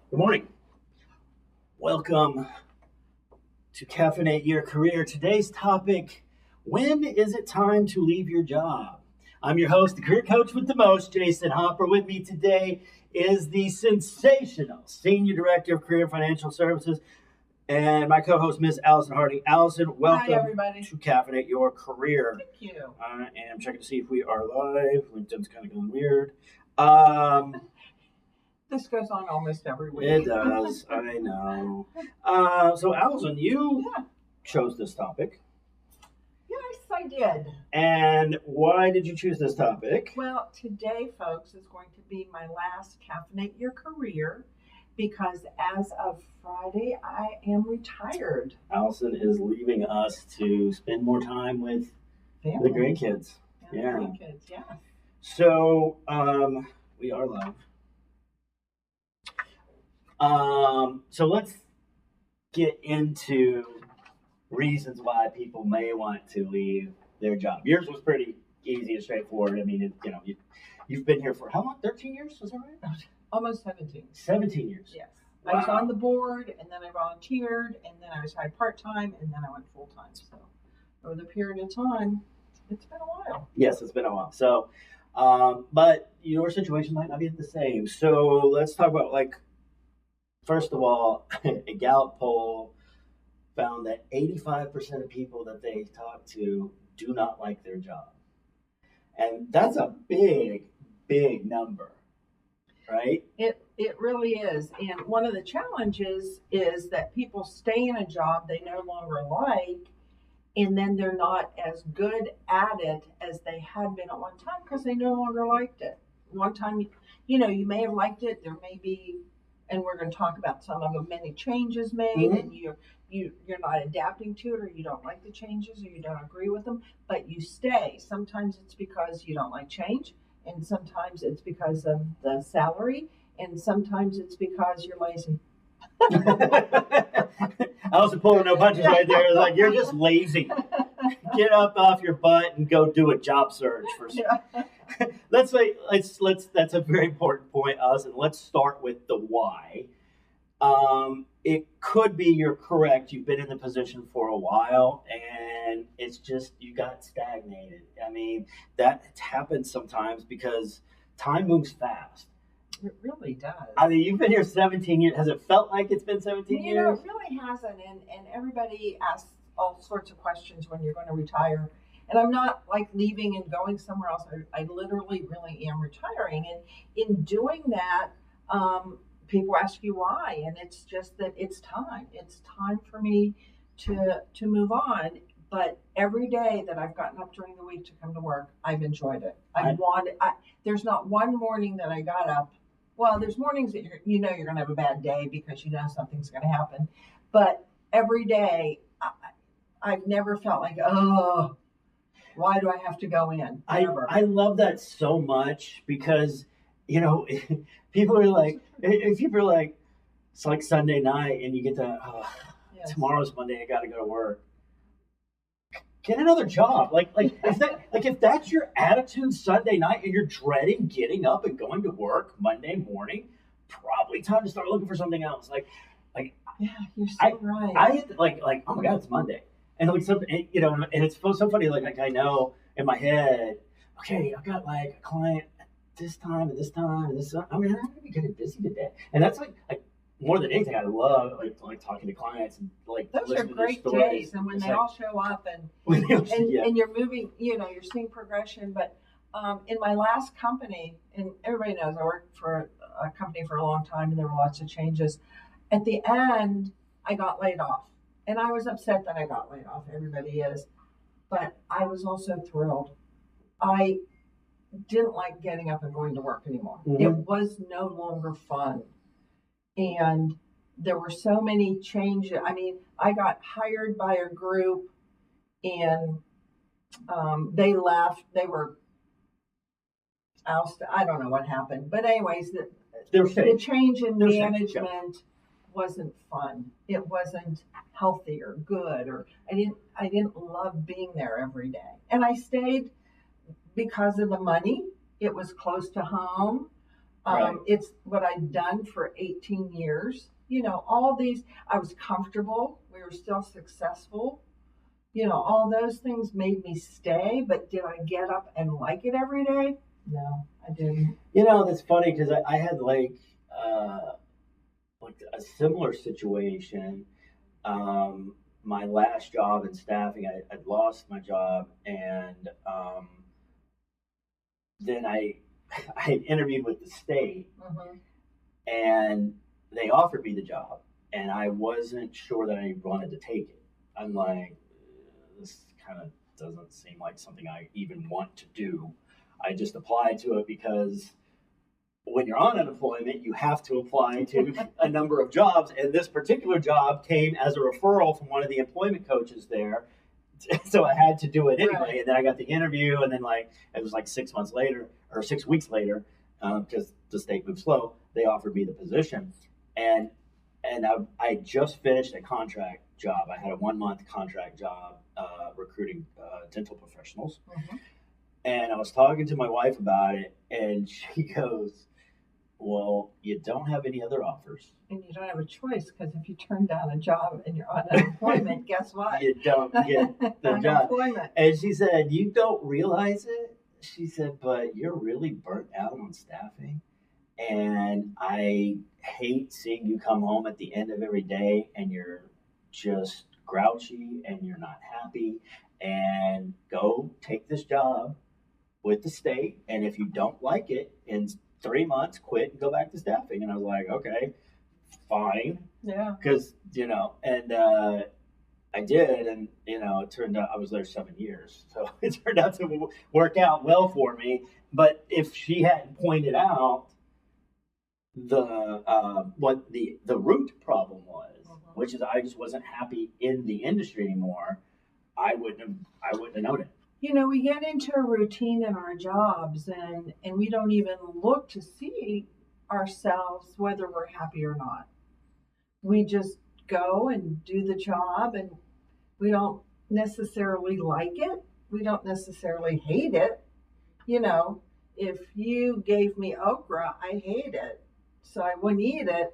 Good morning. Welcome to Caffeinate Your Career. Today's topic, when is it time to leave your job? I'm your host, the career coach with the most, Jason Hopper. With me today is the sensational Senior Director of Career Financial Services and my co-host, Miss Allison Harding. Allison, welcome everybody. to Caffeinate Your Career. Thank you. And I'm checking to see if we are live. LinkedIn's kind of going weird. This goes on almost every week. It does. I know. So, Allison, you chose this topic. Yes, I did. And why did you choose this topic? Well, today, folks, is going to be my last Caffeinate Your Career because as of Friday, I am retired. Allison is leaving us to spend more time with Family. the grandkids. And Yeah. grandkids, yeah. So, we are live. So let's get into reasons why people may want to leave their job. Yours was pretty easy and straightforward. I mean, you've been here for how long? 13 years? Was that right? Almost 17. 17 years. Yes. Wow. I was on the board, and then I volunteered, and then I was hired part-time, and then I went full-time. So over the period of time, it's been a while. Yes, it's been a while. So, but your situation might not be the same. So let's talk about, first of all, a Gallup poll found that 85% of people that they talk to do not like their job. And that's a big, big number, right? It really is. And one of the challenges is that people stay in a job they no longer like, and then they're not as good at it as they had been at one time because they no longer liked it. One time, you may have liked it. There may be, and we're going to talk about some of them, many changes made, and you're not adapting to it, or you don't like the changes, or you don't agree with them, but you stay. Sometimes it's because you don't like change, and sometimes it's because of the salary, and sometimes it's because you're lazy. I was pulling no punches right there. It's like, you're just lazy. Get up off your butt and go do a job search for some. That's a very important point, Allison. Let's start with the why. It could be you're correct. You've been in the position for a while, and it's just you got stagnated. I mean, that happens sometimes because time moves fast. It really does. I mean, you've been here 17 years. Has it felt like it's been 17 years? It really hasn't. And everybody asks all sorts of questions when you're going to retire. And I'm not like leaving and going somewhere else. I literally really am retiring. And in doing that, people ask you why. And it's just that it's time. It's time for me to move on. But every day that I've gotten up during the week to come to work, I've enjoyed it. There's not one morning that I got up. Well, there's mornings that you're going to have a bad day because you know something's going to happen. But every day, I've never felt like, oh, why do I have to go in? I love that so much because, people are like, if people are like, it's like Sunday night and you get to, Yes. Tomorrow's Monday, I got to go to work. Get another job. If that's your attitude Sunday night and you're dreading getting up and going to work Monday morning, probably time to start looking for something else. Yeah, you're so right. I hit oh my God, it's Monday, and and it's so funny. I know in my head, okay, I've got a client at this time and this time and this time. I mean, I'm gonna be getting busy today, and that's like more than anything, I love like talking to clients and those are listening great to their stories. days, and when they all show up and you're moving, you're seeing progression. But in my last company, and everybody knows I worked for a company for a long time, and there were lots of changes. At the end, I got laid off, and I was upset that I got laid off. Everybody is, but I was also thrilled. I didn't like getting up and going to work anymore. Mm-hmm. It was no longer fun. And there were so many changes. I mean, I got hired by a group, and they left. They were ousted. I don't know what happened. But anyways, the change in management wasn't fun. It wasn't healthy or good. Or I didn't love being there every day. And I stayed because of the money. It was close to home. Right. It's what I'd done for 18 years. All these, I was comfortable. We were still successful. All those things made me stay, but did I get up and like it every day? No, I didn't. That's funny because I had like a similar situation. My last job in staffing, I'd lost my job, and then I interviewed with the state, Mm-hmm. and they offered me the job, and I wasn't sure that I wanted to take it. I'm like, this kind of doesn't seem like something I even want to do. I just applied to it because when you're on unemployment, you have to apply to a number of jobs. And this particular job came as a referral from one of the employment coaches there. So I had to do it anyway. Right. And then I got the interview, and then it was like 6 months later or 6 weeks later, because the state moved slow, they offered me the position. And I just finished a contract job. I had a 1-month contract job recruiting dental professionals. Mm-hmm. And I was talking to my wife about it, and she goes, well, you don't have any other offers. And you don't have a choice, because if you turn down a job and you're on unemployment, guess what? You don't get the job. And she said, you don't realize it? She said, but you're really burnt out on staffing. And I hate seeing you come home at the end of every day and you're just grouchy and you're not happy. And go take this job with the state. And if you don't like it, in 3 months, quit and go back to staffing. And I was like, okay, fine. Yeah. Because, and I did. And, it turned out I was there 7 years. So it turned out to work out well for me. But if she hadn't pointed out what the root problem was, Mm-hmm. which is I just wasn't happy in the industry anymore, I wouldn't have known it. We get into a routine in our jobs, and we don't even look to see ourselves whether we're happy or not. We just go and do the job, and we don't necessarily like it. We don't necessarily hate it. If you gave me okra, I hate it, so I wouldn't eat it.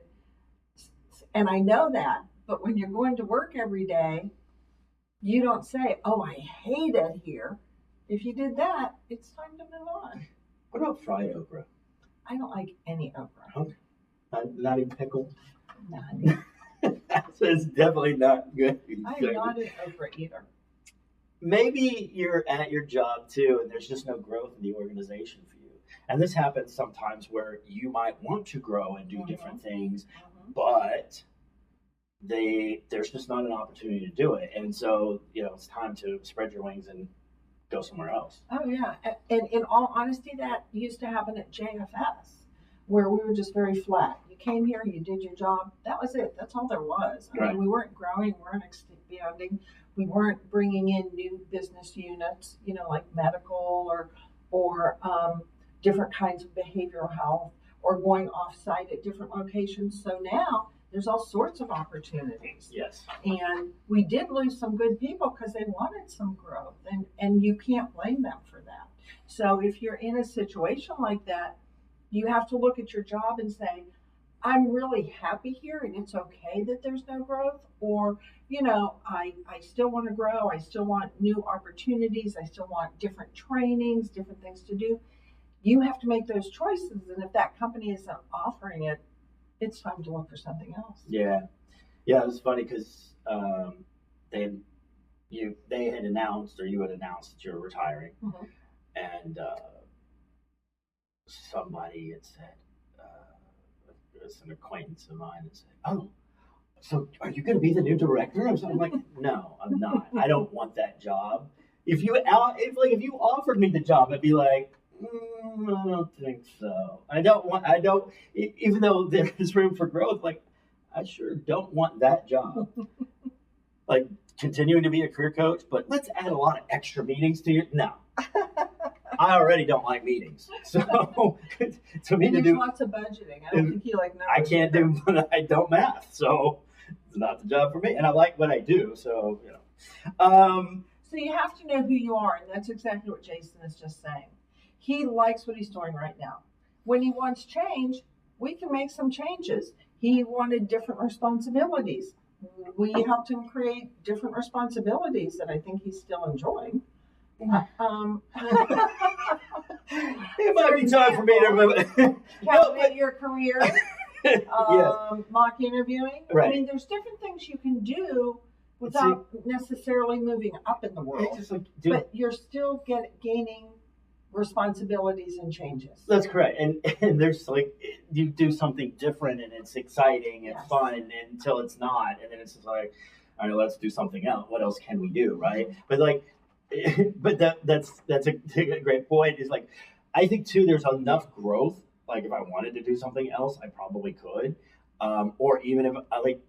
And I know that. But when you're going to work every day, you don't say, oh, I hate it here. If you did that, it's time to move on. What about fried okra? I don't like any okra. Okay. Not even pickled? None. So it's definitely not good. I am not an okra eater. Maybe you're at your job too, and there's just no growth in the organization for you. And this happens sometimes where you might want to grow and do Mm-hmm. different things, Mm-hmm. but there's just not an opportunity to do it. And so, it's time to spread your wings and go somewhere else. Oh, yeah. And in all honesty, that used to happen at JFS, where we were just very flat. You came here, you did your job. That was it. That's all there was. I mean, we weren't growing, we weren't expanding. We weren't bringing in new business units, like medical or different kinds of behavioral health, or going off-site at different locations. So now there's all sorts of opportunities. Yes. And we did lose some good people because they wanted some growth, and you can't blame them for that. So if you're in a situation like that, you have to look at your job and say, I'm really happy here and it's okay that there's no growth, or, I still want to grow. I still want new opportunities. I still want different trainings, different things to do. You have to make those choices. And if that company isn't offering it, it's time to look for something else. Yeah. Yeah, it was funny because they had announced, or you had announced, that you were retiring. Mm-hmm. And somebody had said, it's an acquaintance of mine, and said, oh, so are you going to be the new director? I'm like, no, I'm not. I don't want that job. If you offered me the job, I'd be like, I don't think so. Even though there's room for growth, I sure don't want that job. Like continuing to be a career coach, but let's add a lot of extra meetings to you. No. I already don't like meetings. So to me, there's lots of budgeting. I don't think you like numbers. I can't do, I don't math. So it's not the job for me. And I like what I do. So, So you have to know who you are. And that's exactly what Jason is just saying. He likes what he's doing right now. when he wants change, we can make some changes. He wanted different responsibilities. We helped him create different responsibilities that I think he's still enjoying. It might be time for me to move. Calculate your career, Yes. mock interviewing. Right. I mean, there's different things you can do without necessarily moving up in the world. It's just like, but you're still gaining responsibilities and changes. That's correct. And there's like, you do something different and it's exciting and fun until it's not. And then it's just like, all right, let's do something else. What else can we do? Right. But like, but that's a great point. Is like, I think too, there's enough growth. Like if I wanted to do something else, I probably could. Or even if I like,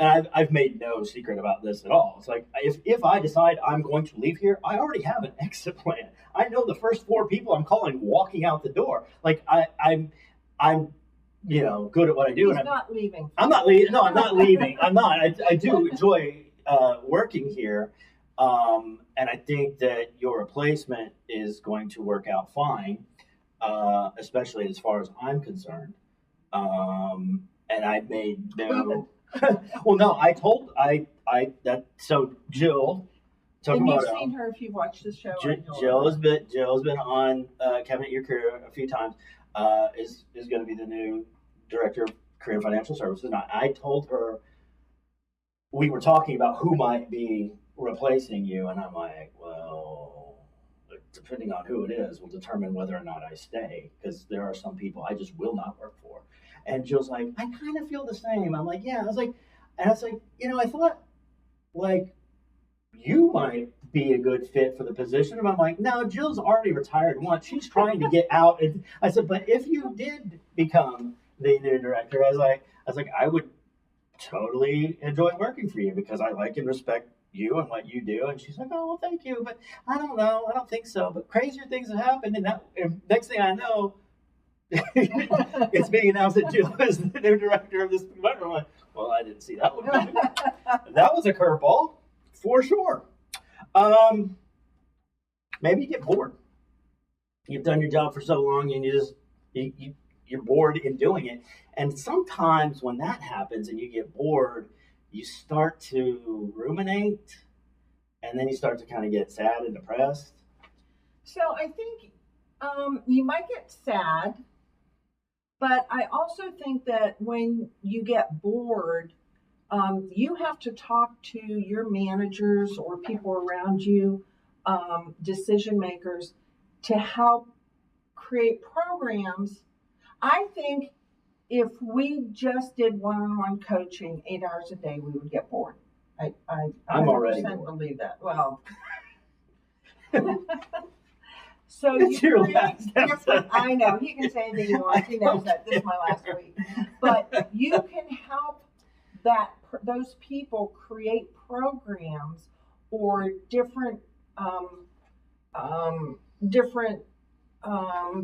and I've made no secret about this at all. It's like, if I decide I'm going to leave here, I already have an exit plan. I know the first 4 people I'm calling walking out the door. Like I'm good at what I do. He's not leaving. I'm not leaving. No, I'm not leaving. I'm not. I do enjoy working here. And I think that your replacement is going to work out fine, especially as far as I'm concerned. And I made no. Well, no, so Jill took and a you've photo. seen her if you've watched the show. Jill's been on Caffeinate Your Career a few times. Is going to be the new director of Career and Financial Services. And I told her, we were talking about who might be replacing you, and I'm like, well, depending on who it is, will determine whether or not I stay, because there are some people I just will not work for. And Jill's like, I kind of feel the same. I'm like, yeah. I was like, I thought, like, you might be a good fit for the position. And I'm like, no, Jill's already retired once. She's trying to get out. And I said, but if you did become the new director, I was like, I would totally enjoy working for you because I like and respect you and what you do. And she's like, oh, well, thank you. But I don't know. I don't think so. But crazier things have happened. And next thing I know, it's being announced that Jill is the new director of this department. I'm like, well, I didn't see that one coming. That was a curveball, for sure. Maybe you get bored. You've done your job for so long, and you're bored in doing it. And sometimes when that happens and you get bored, you start to ruminate, and then you start to kind of get sad and depressed. So I think you might get sad. But I also think that when you get bored, you have to talk to your managers or people around you, decision makers, to help create programs. I think if we just did one-on-one coaching 8 hours a day, we would get bored. I'm already bored. Believe that. Well. So I know he can say anything he wants. He knows that. This is my last week. But you can help those people create programs or different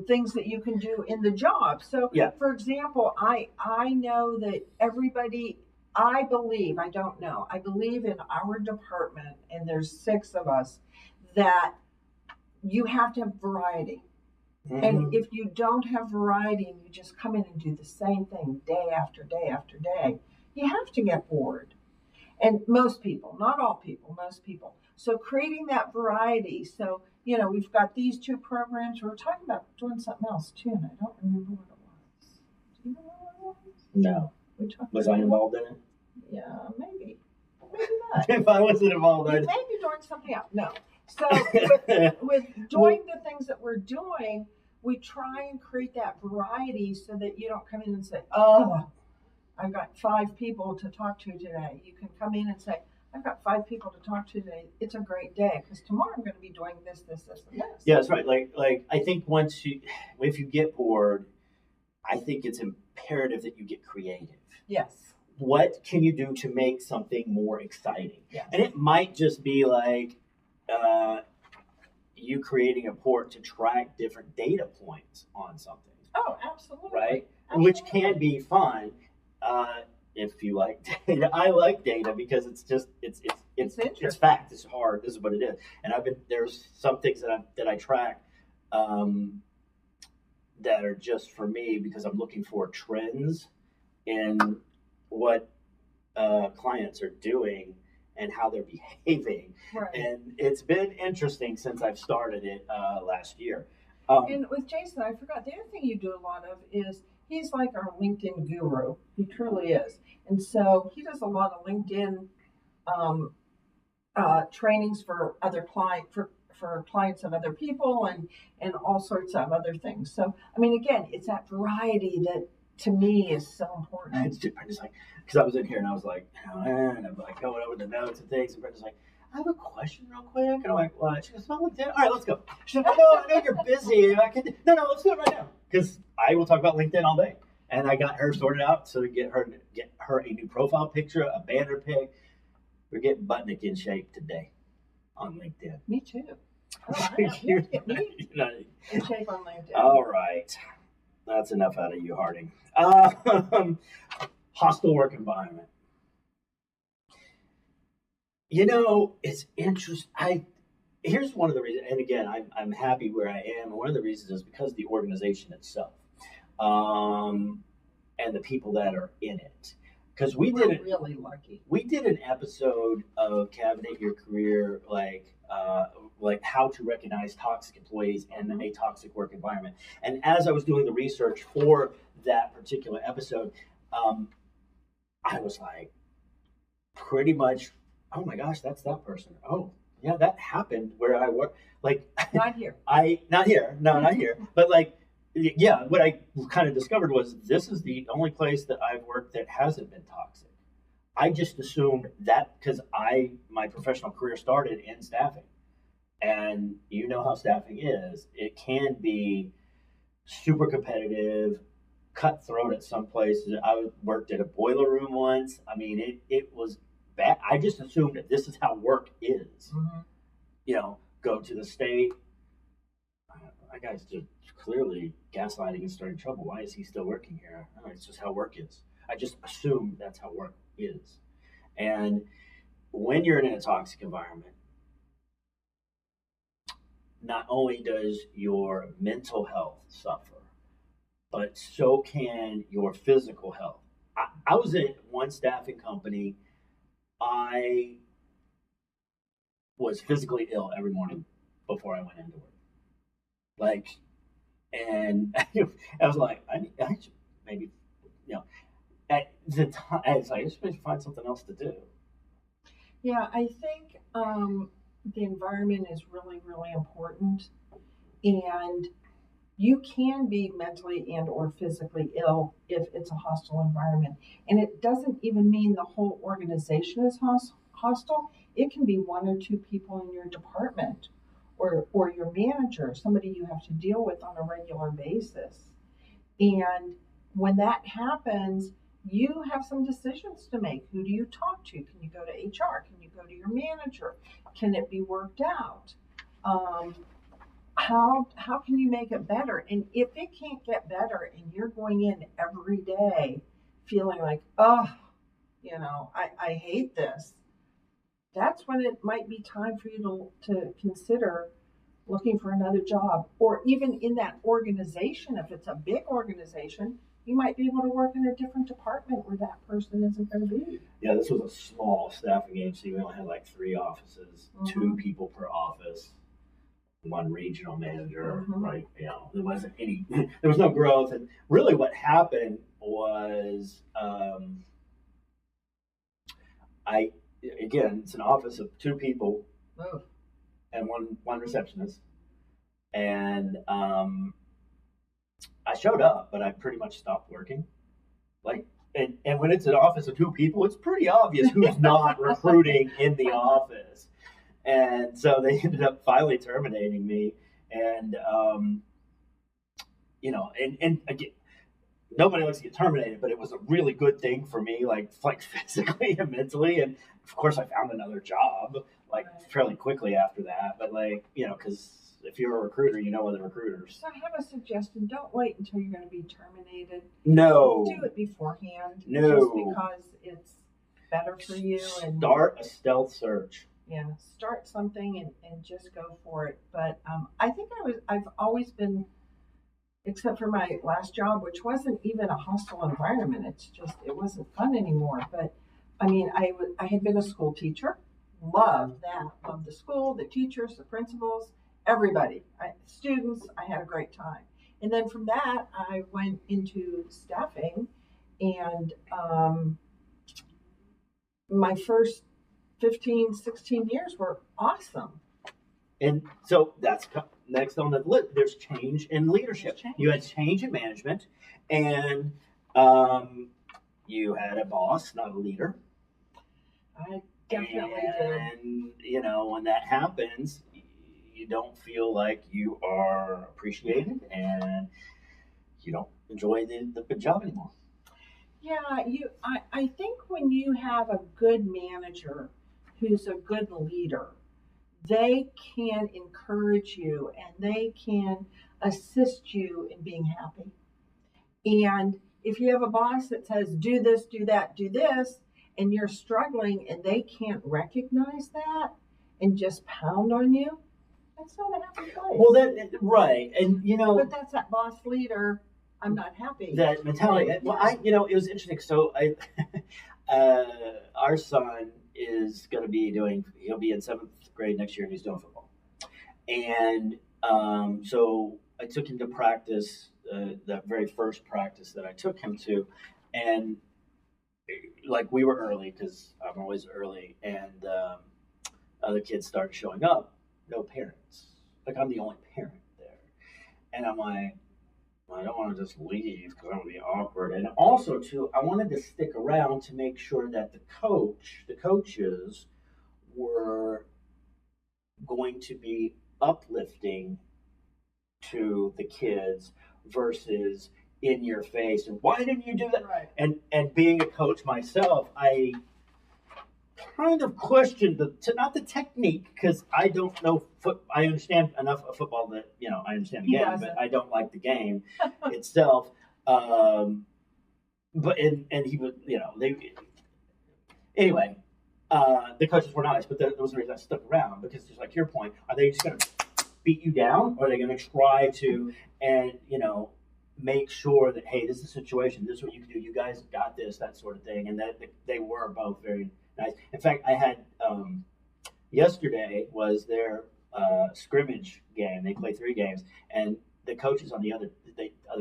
things that you can do in the job. So, for example, I know that everybody. I believe in our department, and there's 6 of us, that you have to have variety. Mm-hmm. And if you don't have variety and you just come in and do the same thing day after day after day, you have to get bored. And most people, not all people, most people. So creating that variety. So, we've got these 2 programs. We were talking about doing something else too, and I don't remember what it was. Do you know what it was? No. Was I involved in it? Yeah, maybe. Maybe not. If I wasn't involved, I'd maybe doing something else. No. So with doing the things that we're doing, we try and create that variety so that you don't come in and say, oh, I've got 5 people to talk to today. You can come in and say, I've got 5 people to talk to today. It's a great day because tomorrow I'm going to be doing this, and this. Yeah, that's right. Like I think if you get bored, I think it's imperative that you get creative. Yes. What can you do to make something more exciting? Yes. And it might just be like, you creating a port to track different data points on something. Oh, absolutely. Right? Absolutely. Which can be fun if you like data. I like data because it's fact. It's hard. This is what it is. And there's some things that I track that are just for me because I'm looking for trends in what clients are doing and how they're behaving. Right. And it's been interesting since I've started it last year. And with Jason, I forgot the other thing you do a lot of is he's like our LinkedIn guru. He truly is. And so he does a lot of LinkedIn um, trainings for other for clients of other people and all sorts of other things. So I mean, again, it's that variety that to me is so important. I'm just like, because I was in here and I was like, and I'm like going over the notes and things, and Brenda's like, I have a question real quick. And I'm like, what? She goes, well, LinkedIn. All right, let's go. She said, no, I know you're busy. No, let's do it right now. Because I will talk about LinkedIn all day. And I got her sorted out so to get her a new profile picture, a banner pic. We're getting Butnick in shape today on LinkedIn. Me too. Oh, you have to get me in shape on LinkedIn. All right. That's enough out of you, Harding. Hostile work environment. You know, it's interesting. Here's one of the reasons, and again, I'm happy where I am. And one of the reasons is because of the organization itself, and the people that are in it. Because we're really lucky. We did an episode of Caffeinate Your Career, like how to recognize toxic employees in a toxic work environment. And as I was doing the research for that particular episode, I was like, pretty much, oh my gosh, that's that person. Oh, yeah, that happened where I work. Like, not here. Not here. No, not here. But like, yeah, what I kind of discovered was this is the only place that I've worked that hasn't been toxic. I just assumed that because my professional career started in staffing. And you know how staffing is. It can be super competitive, cutthroat at some places. I worked at a boiler room once. I mean, it was bad. I just assumed that this is how work is. Mm-hmm. You know, go to the state. That guy's just clearly gaslighting and starting trouble. Why is he still working here? Oh, it's just how work is. I just assumed that's how work is. And when you're in a toxic environment, not only does your mental health suffer, but so can your physical health. I was at one staffing company. I was physically ill every morning before I went into work. Like, and I was like, I should maybe, at the time, I was like, I should find something else to do. Yeah, I think the environment is really, really important. And you can be mentally and or physically ill if it's a hostile environment. And it doesn't even mean the whole organization is hostile. It can be one or two people in your department or your manager, somebody you have to deal with on a regular basis. And when that happens, you have some decisions to make. Who do you talk to? Can you go to HR? Can you go to your manager? Can it be worked out? How can you make it better? And if it can't get better and you're going in every day feeling like, oh, I hate this, that's when it might be time for you to consider looking for another job. Or even in that organization, if it's a big organization, you might be able to work in a different department where that person isn't going to be. Yeah, this was a small staffing agency. We only had like 3 offices, 2 people per office, 1 regional manager, right? There wasn't there was no growth. And really what happened was, again, it's an office of 2 people and one receptionist. And I showed up, but I pretty much stopped working. Like, and when it's an office of 2 people, it's pretty obvious who's not recruiting in the office. And so they ended up finally terminating me. And, and again, nobody likes to get terminated, but it was a really good thing for me, like physically and mentally. And of course I found another job fairly quickly after that. But because if you're a recruiter, you know other recruiters. So I have a suggestion. Don't wait until you're going to be terminated. No. Do it beforehand. No. Just because it's better for you. And start a stealth search. Yeah, start something and just go for it. But I think I've always been except for my last job, which wasn't even a hostile environment. It's just, it wasn't fun anymore. But I mean, I had been a school teacher, loved that, loved the school, the teachers, the principals, everybody, students. I had a great time. And then from that, I went into staffing, and my first 15, 16 years were awesome. And so that's next on the list. There's change in leadership. You had change in management, and you had a boss, not a leader. I definitely did. And, you know, when that happens, you don't feel like you are appreciated, and you don't enjoy the job anymore. Yeah, I think when you have a good manager who's a good leader, they can encourage you and they can assist you in being happy. And if you have a boss that says, do this, do that, do this, and you're struggling and they can't recognize that and just pound on you, that's not a happy place. Well, right. And, you know, but that's that boss leader, I'm not happy. That mentality. Well, it was interesting. So our son is going to be he'll be in 7th grade next year, and he's doing football. And so I took him to practice, the very first practice that I took him to. And like, we were early because I'm always early. And other kids started showing up, no parents. Like, I'm the only parent there. And I'm like, I don't want to just leave because I'm going to be awkward. And also, too, I wanted to stick around to make sure that the coaches were going to be uplifting to the kids versus in your face. And why didn't you do that? Right. And being a coach myself, I kind of questioned not the technique, because I don't know I understand enough of football that, you know, I understand the game, but I don't like the game itself. But he was, you know, anyway, the coaches were nice, but that was the reason I stuck around, because just like your point, are they just going to beat you down, or are they going to try to, and, you know, make sure that, hey, this is the situation, this is what you can do, you guys got this, that sort of thing. And that they were both very nice. In fact, I had yesterday was their scrimmage game. They play 3 games, and the coaches on the other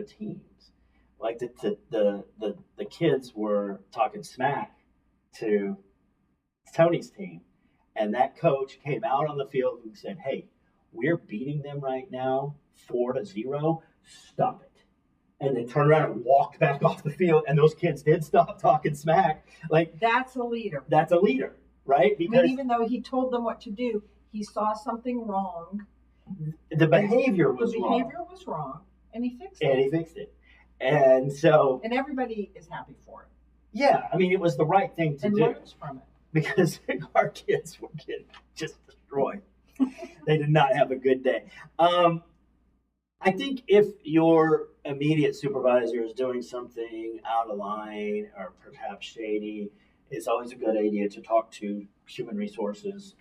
teams, like the kids were talking smack to Tony's team, and that coach came out on the field and said, "Hey, we're beating them right now, 4-0. Stop it." And they turned around and walked back off the field, and those kids did stop talking smack. Like, that's a leader. That's a leader, right? Because I mean, even though he told them what to do, he saw something wrong. The behavior was wrong, and he fixed it. And so, and everybody is happy for it. Yeah, I mean, it was the right thing to do. Learns from it. Because our kids were getting just destroyed. They did not have a good day. I think if your immediate supervisor is doing something out of line or perhaps shady, it's always a good idea to talk to human resources,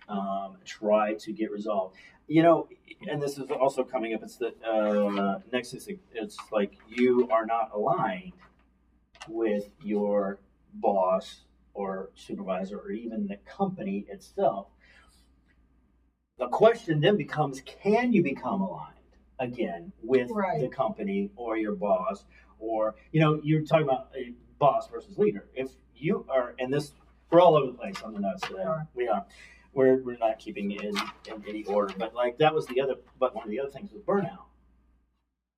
try to get resolved. You know, and this is also coming up, it's the next thing, it's like you are not aligned with your boss or supervisor or even the company itself. The question then becomes, can you become aligned again with the company or your boss? Or, you know, you're talking about a boss versus leader. If you are, and this, we're all over the place on the notes today. Sure. We are. We're not keeping it in any order. But like that was one of the other things was burnout.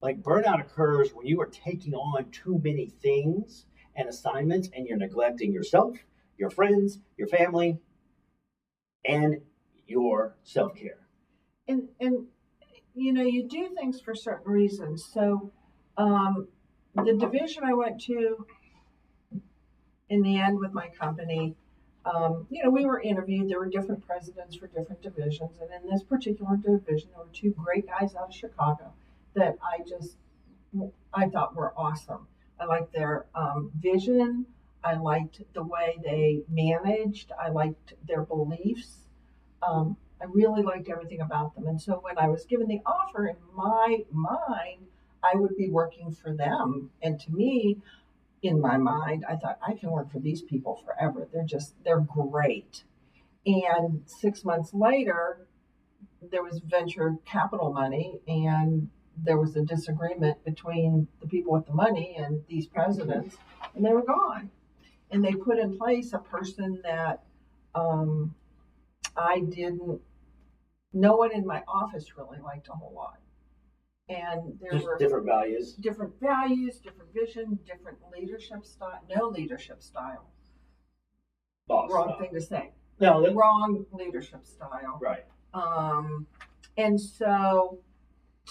Like, burnout occurs when you are taking on too many things and assignments, and you're neglecting yourself, your friends, your family, and your self-care. And you know, you do things for certain reasons. So the division I went to in the end with my company, you know, we were interviewed. There were different presidents for different divisions. And in this particular division, there were 2 great guys out of Chicago that I thought were awesome. I liked their vision. I liked the way they managed. I liked their beliefs. I really liked everything about them. And so when I was given the offer, in my mind, I would be working for them. And to me, in my mind, I thought I can work for these people forever. They're great. And 6 months later, there was venture capital money, and there was a disagreement between the people with the money and these presidents, and they were gone. And they put in place a person that I didn't, no one in my office really liked a whole lot. And there were different values, different vision, different leadership style, no leadership style. Wrong thing to say. No, wrong leadership style. Right. And so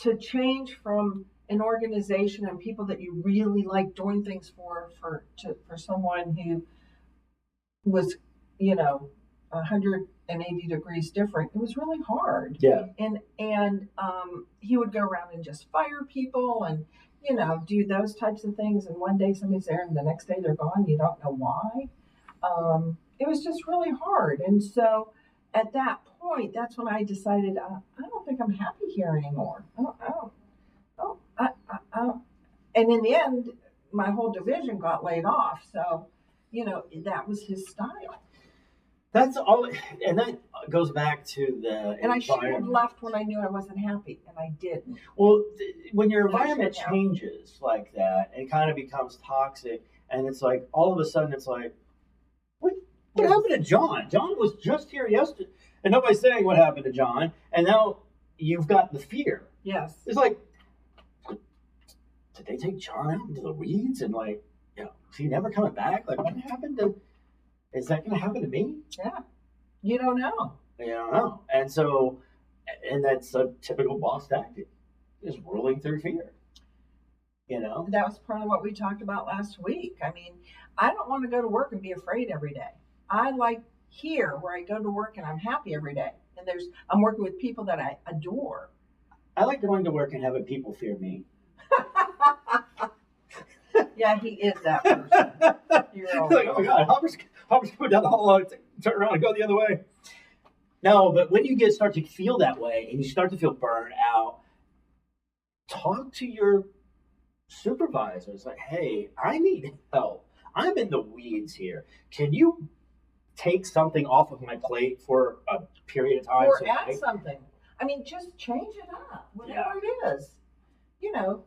to change from an organization and people that you really like doing things for someone who was, 180 degrees different, it was really hard. Yeah. And he would go around and just fire people and, do those types of things. And one day somebody's there and the next day they're gone. You don't know why. It was just really hard. And so at that point, that's when I decided, I don't think I'm happy here anymore. And in the end, my whole division got laid off. So, that was his style. That's all, and that goes back to the And I should have left when I knew I wasn't happy, and I didn't. Well, when your environment changes like that, it kind of becomes toxic, and it's like, all of a sudden, it's like, what happened to John? John was just here yesterday, and nobody's saying what happened to John, and now you've got the fear. Yes. It's like, did they take John out into the weeds, and like, is he never coming back? Like, what happened to... Is that going to happen to me? Yeah. You don't know. You don't know. And so, and that's a typical boss tactic, is ruling through fear. That was part of what we talked about last week. I mean, I don't want to go to work and be afraid every day. I like here where I go to work and I'm happy every day. And I'm working with people that I adore. I like going to work and having people fear me. Yeah, he is that person. You're like, oh my God, Hopper's going down the hall, turn around and go the other way. No, but when you start to feel that way and you start to feel burned out, talk to your supervisors. Like, hey, I need help. I'm in the weeds here. Can you take something off of my plate for a period of time? Or add something. I mean, just change it up, whatever it is.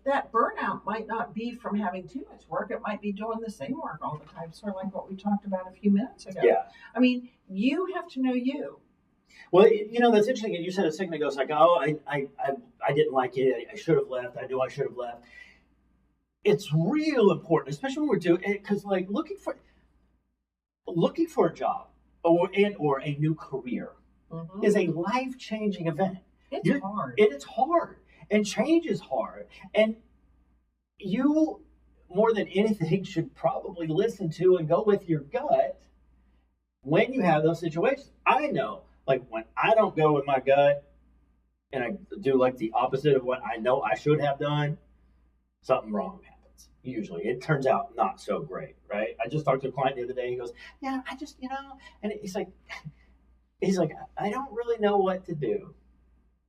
That burnout might not be from having too much work. It might be doing the same work all the time, sort of like what we talked about a few minutes ago. Yeah. I mean, you have to know you. Well, that's interesting. You said a second ago, it's like, oh, I didn't like it. I should have left. I knew I should have left. It's real important, especially when we're doing it, because like looking for a job or a new career is a life-changing event. It's hard. It's hard. And change is hard. And you, more than anything, should probably listen to and go with your gut when you have those situations. I know, like, when I don't go with my gut and I do, like, the opposite of what I know I should have done, something wrong happens. Usually. It turns out not so great, right? I just talked to a client the other day. He goes, yeah, I just, and he's like, I don't really know what to do.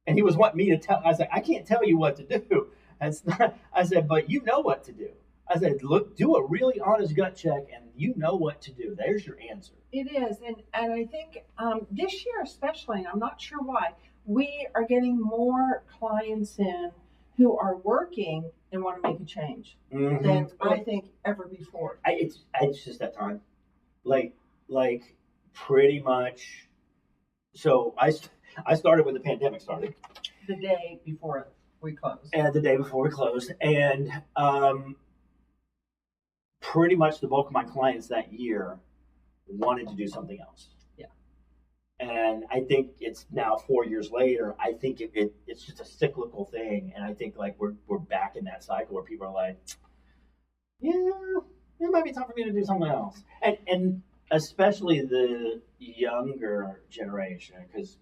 And he was wanting me to tell. I was like, I can't tell you what to do. I said, but you know what to do. I said, look, do a really honest gut check, and you know what to do. There's your answer. It is, and I think this year especially, and I'm not sure why, we are getting more clients in who are working and want to make a change than I think ever before. It's just that time, like pretty much. So I started when the pandemic started. The day before we closed. And the day before we closed. And pretty much the bulk of my clients that year wanted to do something else. Yeah. And I think it's now 4 years later, I think it's just a cyclical thing. And I think like we're back in that cycle where people are like, yeah, it might be time for me to do something else. And especially the younger generation, because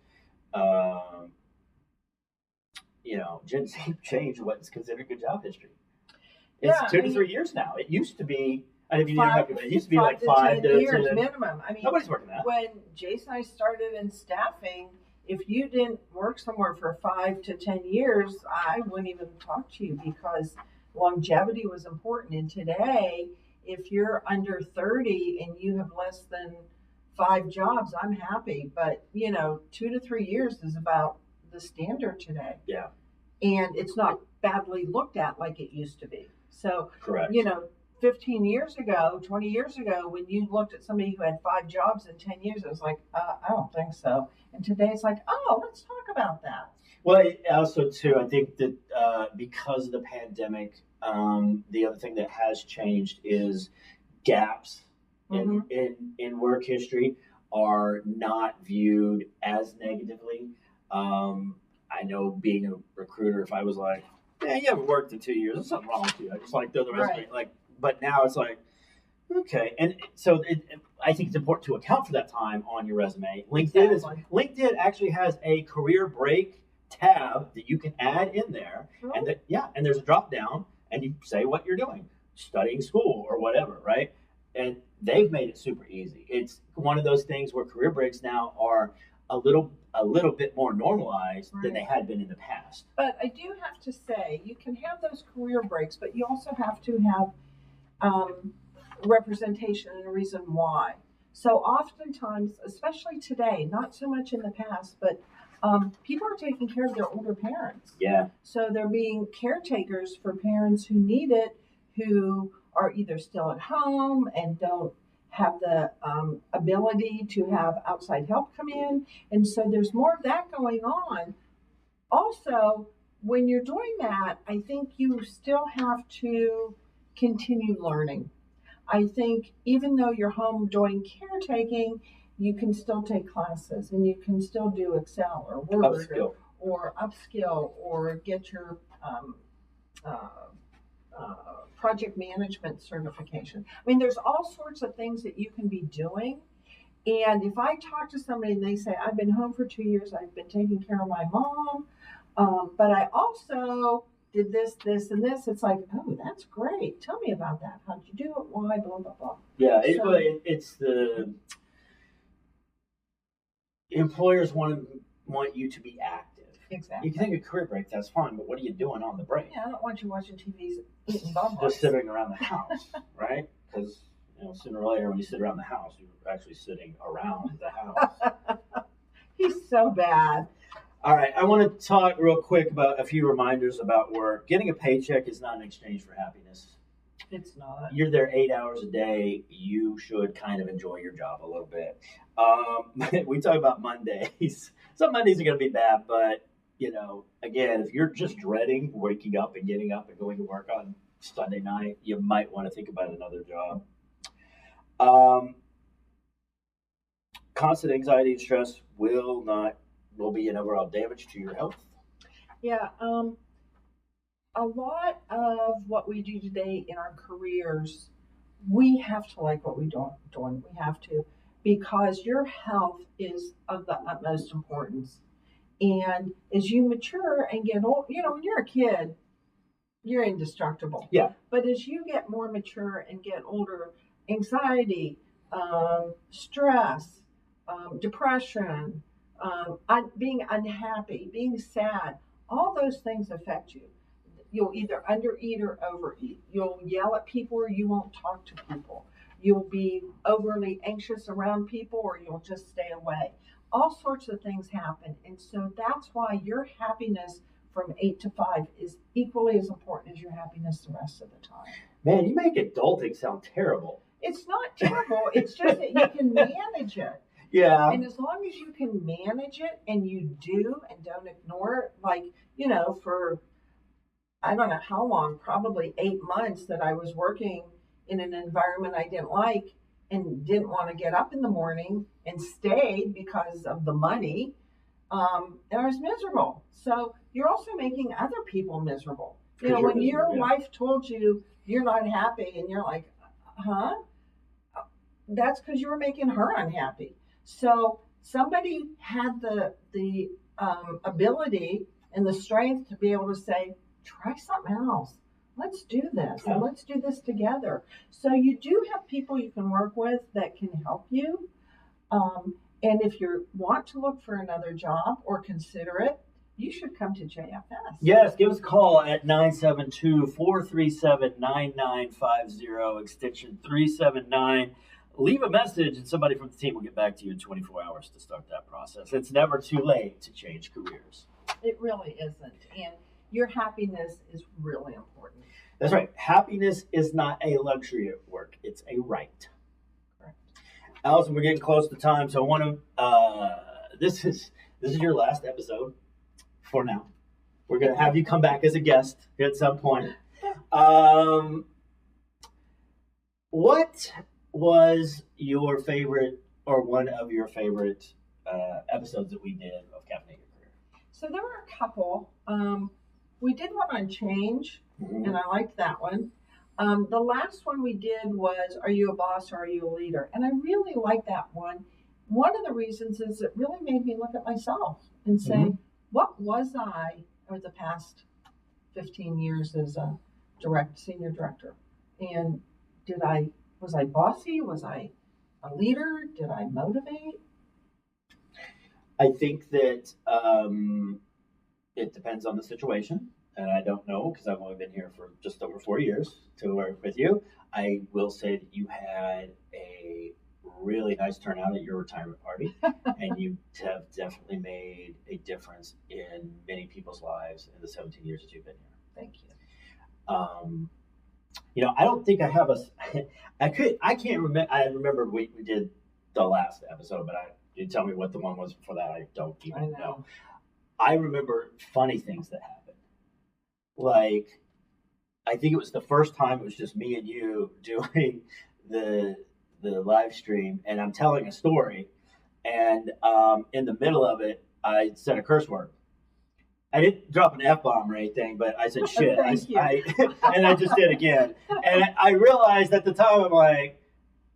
Gen Z changed what's considered good job history. It's 2 to 3 years now. It used to be, it used to be like 5 to 10 years minimum. I mean, nobody's working that. When Jason and I started in staffing, if you didn't work somewhere for 5 to 10 years, I wouldn't even talk to you because longevity was important. And today, if you're under 30 and you have less than 5 jobs, I'm happy. But, 2 to 3 years is about the standard today. Yeah. And it's not badly looked at like it used to be. So, Correct. 15 years ago, 20 years ago, when you looked at somebody who had 5 jobs in 10 years, it was like, I don't think so. And today it's like, oh, let's talk about that. Well, also, too, I think that because of the pandemic, the other thing that has changed is gaps in work history are not viewed as negatively. I know being a recruiter, if I was like, you haven't worked in 2 years, there's something wrong with you. I just throw the resume. Right. But now it's like, okay. And so I think it's important to account for that time on your resume. LinkedIn actually has a career break tab that you can add in there. Really? And there's a drop down and you say what you're doing, studying school or whatever, right? And they've made it super easy. It's one of those things where career breaks now are a little bit more normalized than they had been in the past. But I do have to say, you can have those career breaks, but you also have to have representation and a reason why. So oftentimes, especially today, not so much in the past, but people are taking care of their older parents. Yeah. So they're being caretakers for parents who need it, who are either still at home and don't have the ability to have outside help come in. And so there's more of that going on. Also, when you're doing that, I think you still have to continue learning. I think even though you're home doing caretaking, you can still take classes and you can still do Excel or Word or upskill or get your project management certification. I mean, there's all sorts of things that you can be doing. And if I talk to somebody and they say, I've been home for 2 years, I've been taking care of my mom, but I also did this, and this, it's like, oh, that's great. Tell me about that. How'd you do it? Why? Blah, blah, blah. Yeah, it's the employers want you to be active. Exactly. You can take a career break, that's fine, but what are you doing on the break? Yeah, I don't want you watching TV eating bonbons. Just sitting around the house, right? Because sooner or later when you sit around the house, you're actually sitting around the house. He's so bad. All right, I want to talk real quick about a few reminders about work. Getting a paycheck is not an exchange for happiness. It's not. You're there 8 hours a day. You should kind of enjoy your job a little bit. We talk about Mondays. Some Mondays are going to be bad, but, again, if you're just dreading waking up and getting up and going to work on Sunday night, you might want to think about another job. Constant anxiety and stress will be an overall damage to your health. Yeah. A lot of what we do today in our careers, we have to like what we're doing. We have to, because your health is of the utmost importance. And as you mature and get old, when you're a kid, you're indestructible. Yeah. But as you get more mature and get older, anxiety, stress, depression, being unhappy, being sad, all those things affect you. You'll either undereat or overeat. You'll yell at people or you won't talk to people. You'll be overly anxious around people or you'll just stay away. All sorts of things happen. And so that's why your happiness from 8 to 5 is equally as important as your happiness the rest of the time. Man, you make adulting sound terrible. It's not terrible. It's just that you can manage it. Yeah. And as long as you can manage it and you do and don't ignore it, for I don't know how long, probably 8 months that I was working in an environment I didn't like and didn't want to get up in the morning and stayed because of the money. And I was miserable. So you're also making other people miserable. When your wife told you you're not happy and you're like, huh? That's because you were making her unhappy. So somebody had the ability and the strength to be able to say, try something else. Let's do this and let's do this together. So you do have people you can work with that can help you. And if you want to look for another job or consider it, you should come to JFS. Yes, give us a call at 972-437-9950, extension 379. Leave a message and somebody from the team will get back to you in 24 hours to start that process. It's never too late to change careers. It really isn't. And your happiness is really important. That's right. Happiness is not a luxury at work. It's a right. Correct. Allison, we're getting close to time, so I want to. This is your last episode for now. We're gonna have you come back as a guest at some point. What was your favorite or one of your favorite episodes that we did of Caffeinate Your Career? So there were a couple. We did one on change, and I liked that one. The last one we did was, are you a boss or are you a leader? And I really liked that one. One of the reasons is it really made me look at myself and say, what was I over the past 15 years as a senior director? And was I bossy? Was I a leader? Did I motivate? I think that it depends on the situation, and I don't know because I've only been here for just over 4 years to work with you. I will say that you had a really nice turnout at your retirement party, and you have definitely made a difference in many people's lives in the 17 years that you've been here. Thank you. I don't think I have I can't remember. I remember we did the last episode, but you tell me what the one was before that. I don't even know. I remember funny things that happened. Like, I think it was the first time it was just me and you doing the live stream, and I'm telling a story, and in the middle of it, I said a curse word. I didn't drop an F-bomb or anything, but I said shit. And I just did again. And I realized at the time, I'm like,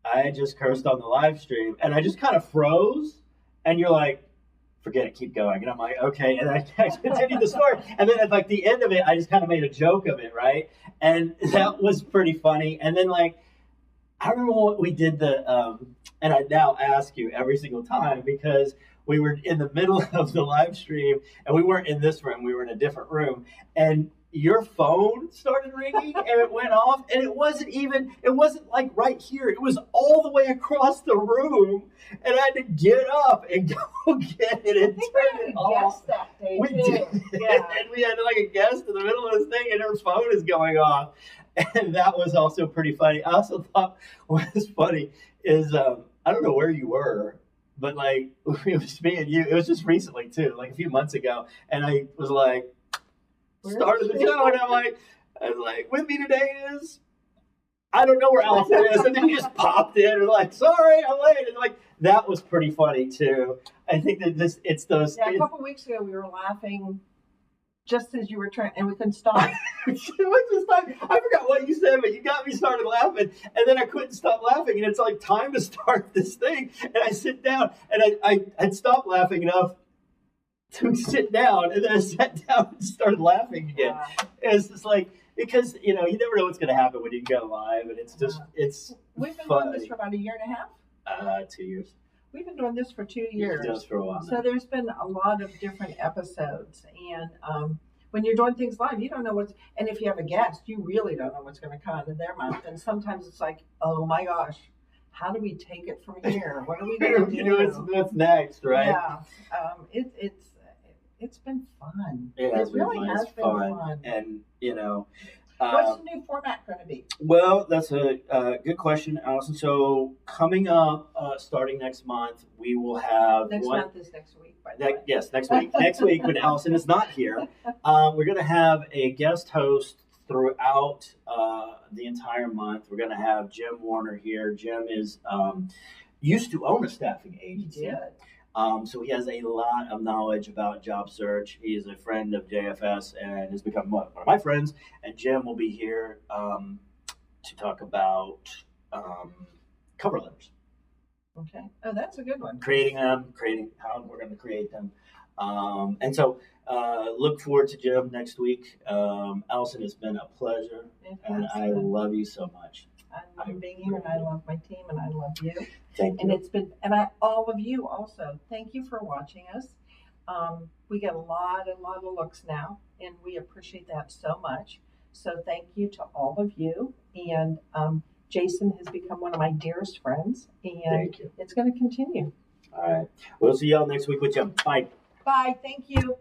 I just cursed on the live stream, and I just kind of froze, and you're like, forget it, keep going. And I'm like, okay. And I continued the story. And then at like the end of it, I just kind of made a joke of it, right? And that was pretty funny. And then like, I remember what we did and I now ask you every single time because we were in the middle of the live stream and we weren't in this room, we were in a different room. And your phone started ringing and it went off, and it wasn't like right here. It was all the way across the room, and I had to get up and go get it and turn it off. That day we too. did. Yeah. And we had like a guest in the middle of this thing, and her phone is going off. And that was also pretty funny. I also thought what was funny is I don't know where you were, but like it was me and you. It was just recently too, like a few months ago, and I was like, started the show, and I was like, with me today is, I don't know where Allison is, and then you just popped in and like, sorry, I'm late, and like that was pretty funny too. I think that it's those. Yeah, a couple of weeks ago we were laughing just as you were trying, and we couldn't stop. I forgot what you said, but you got me started laughing, and then I couldn't stop laughing, and it's like time to start this thing, and I sit down, and I'd stopped laughing enough to sit down, and then I sat down and started laughing again. It's just like, because you never know what's going to happen when you go live, and it's just We've been funny. doing this for about a year and a half. 2 years. We've been doing this for 2 years. You've done this for a while. So there's been a lot of different episodes, and when you're doing things live, you don't know and if you have a guest, you really don't know what's going to come out of their mouth. And sometimes it's like, oh my gosh, how do we take it from here? What are we going to do? What's next, right? Yeah, it's been fun. It really has been fun. And what's the new format going to be? Well, that's a good question, Allison. So coming up, starting next month, we will have next month is next week. By the way. Yes, next week. Next week when Allison is not here, we're going to have a guest host throughout the entire month. We're going to have Jim Warner here. Jim is used to own a staffing agency. He did. So he has a lot of knowledge about job search. He is a friend of JFS and has become one of my friends. And Jim will be here to talk about cover letters. Okay. Oh, that's a good one. Creating how we're going to create them. And so look forward to Jim next week. Allison, it's been a pleasure, and I love you so much. I love being here, and I love my team, and I love you. Thank And you. it's been, all of you also. Thank you for watching us. We get a lot of looks now, and we appreciate that so much. So thank you to all of you. And Jason has become one of my dearest friends, and Thank you. it's going to continue. All right. We'll see y'all next week with you. Bye. Bye. Thank you.